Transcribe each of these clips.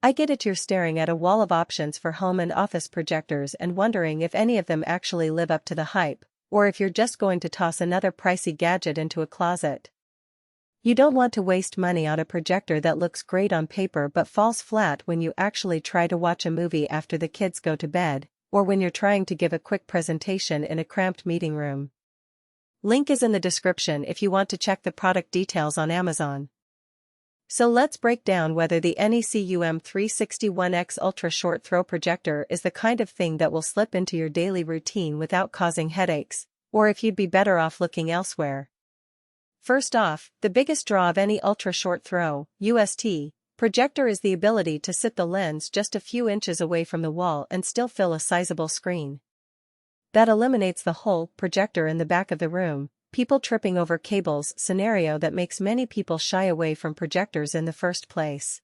I get it, you're staring at a wall of options for home and office projectors and wondering if any of them actually live up to the hype, or if you're just going to toss another pricey gadget into a closet. You don't want to waste money on a projector that looks great on paper but falls flat when you actually try to watch a movie after the kids go to bed, or when you're trying to give a quick presentation in a cramped meeting room. Link is in the description if you want to check the product details on Amazon. So let's break down whether the NEC UM361X Ultra Short Throw Projector is the kind of thing that will slip into your daily routine without causing headaches, or if you'd be better off looking elsewhere. First off, the biggest draw of any ultra short throw (UST) projector is the ability to sit the lens just a few inches away from the wall and still fill a sizable screen. That eliminates the whole projector in the back of the room, people tripping over cables scenario that makes many people shy away from projectors in the first place.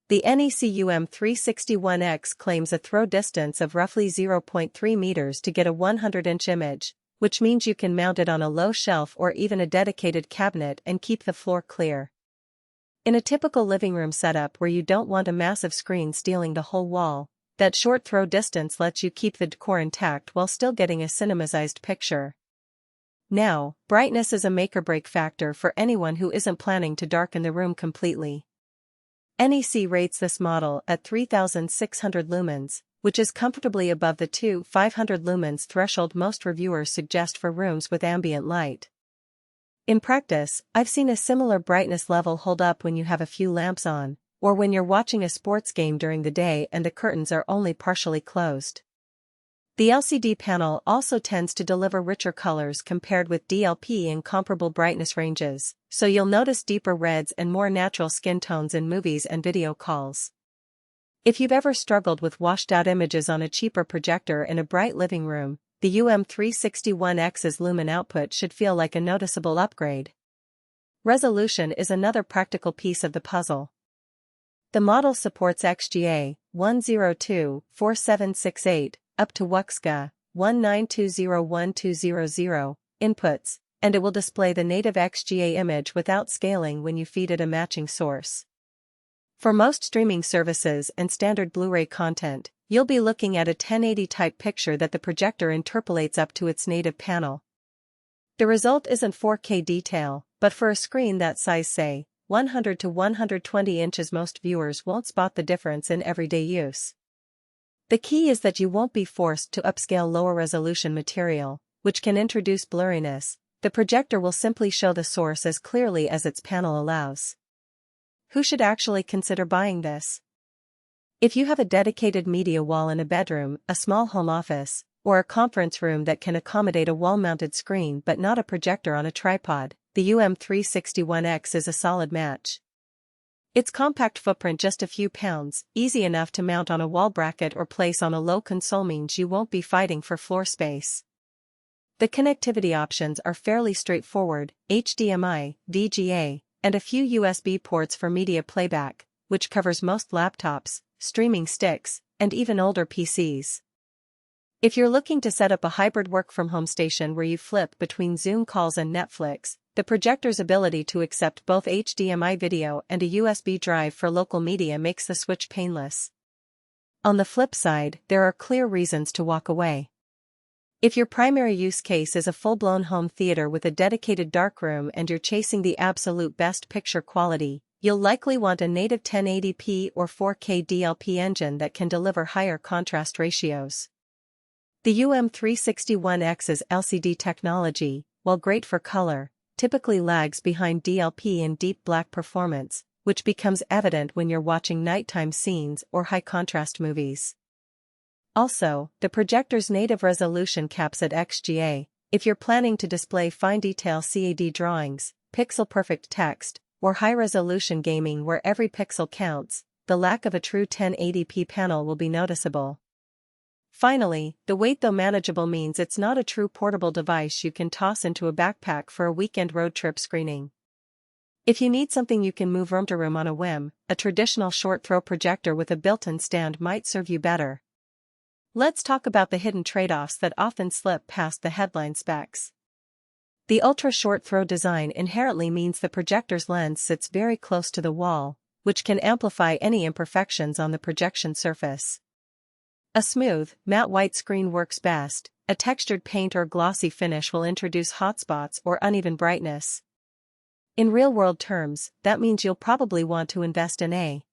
The NEC UM361X claims a throw distance of roughly 0.3 meters to get a 100-inch image, which means you can mount it on a low shelf or even a dedicated cabinet and keep the floor clear. In a typical living room setup where you don't want a massive screen stealing the whole wall, that short throw distance lets you keep the decor intact while still getting a cinema-sized picture. Now, brightness is a make-or-break factor for anyone who isn't planning to darken the room completely. NEC rates this model at 3,600 lumens, which is comfortably above the 2,500 lumens threshold most reviewers suggest for rooms with ambient light. In practice, I've seen a similar brightness level hold up when you have a few lamps on, or when you're watching a sports game during the day and the curtains are only partially closed. The LCD panel also tends to deliver richer colors compared with DLP in comparable brightness ranges, so you'll notice deeper reds and more natural skin tones in movies and video calls. If you've ever struggled with washed-out images on a cheaper projector in a bright living room, the UM361X's lumen output should feel like a noticeable upgrade. Resolution is another practical piece of the puzzle. The model supports XGA 1024768 up to WUXGA 1920120 inputs, and it will display the native XGA image without scaling when you feed it a matching source. For most streaming services and standard Blu-ray content, you'll be looking at a 1080 type picture that the projector interpolates up to its native panel. The result isn't 4K detail, but for a screen that size, say, 100 to 120 inches, most viewers won't spot the difference in everyday use. The key is that you won't be forced to upscale lower resolution material, which can introduce blurriness. The projector will simply show the source as clearly as its panel allows. Who should actually consider buying this? If you have a dedicated media wall in a bedroom, a small home office, or a conference room that can accommodate a wall-mounted screen but not a projector on a tripod, the UM361X is a solid match. Its compact footprint, just a few pounds, easy enough to mount on a wall bracket or place on a low console, means you won't be fighting for floor space. The connectivity options are fairly straightforward: HDMI, VGA, and a few USB ports for media playback, which covers most laptops, streaming sticks, and even older PCs. If you're looking to set up a hybrid work-from-home station where you flip between Zoom calls and Netflix, the projector's ability to accept both HDMI video and a USB drive for local media makes the switch painless. On the flip side, there are clear reasons to walk away. If your primary use case is a full-blown home theater with a dedicated darkroom and you're chasing the absolute best picture quality, you'll likely want a native 1080p or 4K DLP engine that can deliver higher contrast ratios. The UM361X's LCD technology, while great for color, typically lags behind DLP in deep black performance, which becomes evident when you're watching nighttime scenes or high-contrast movies. Also, the projector's native resolution caps at XGA. If you're planning to display fine-detail CAD drawings, pixel-perfect text, or high-resolution gaming where every pixel counts, the lack of a true 1080p panel will be noticeable. Finally, the weight, though manageable, means it's not a true portable device you can toss into a backpack for a weekend road trip screening. If you need something you can move room to room on a whim, a traditional short-throw projector with a built-in stand might serve you better. Let's talk about the hidden trade-offs that often slip past the headline specs. The ultra-short throw design inherently means the projector's lens sits very close to the wall, which can amplify any imperfections on the projection surface. A smooth, matte white screen works best. A textured paint or glossy finish will introduce hotspots or uneven brightness. In real-world terms, that means you'll probably want to invest in a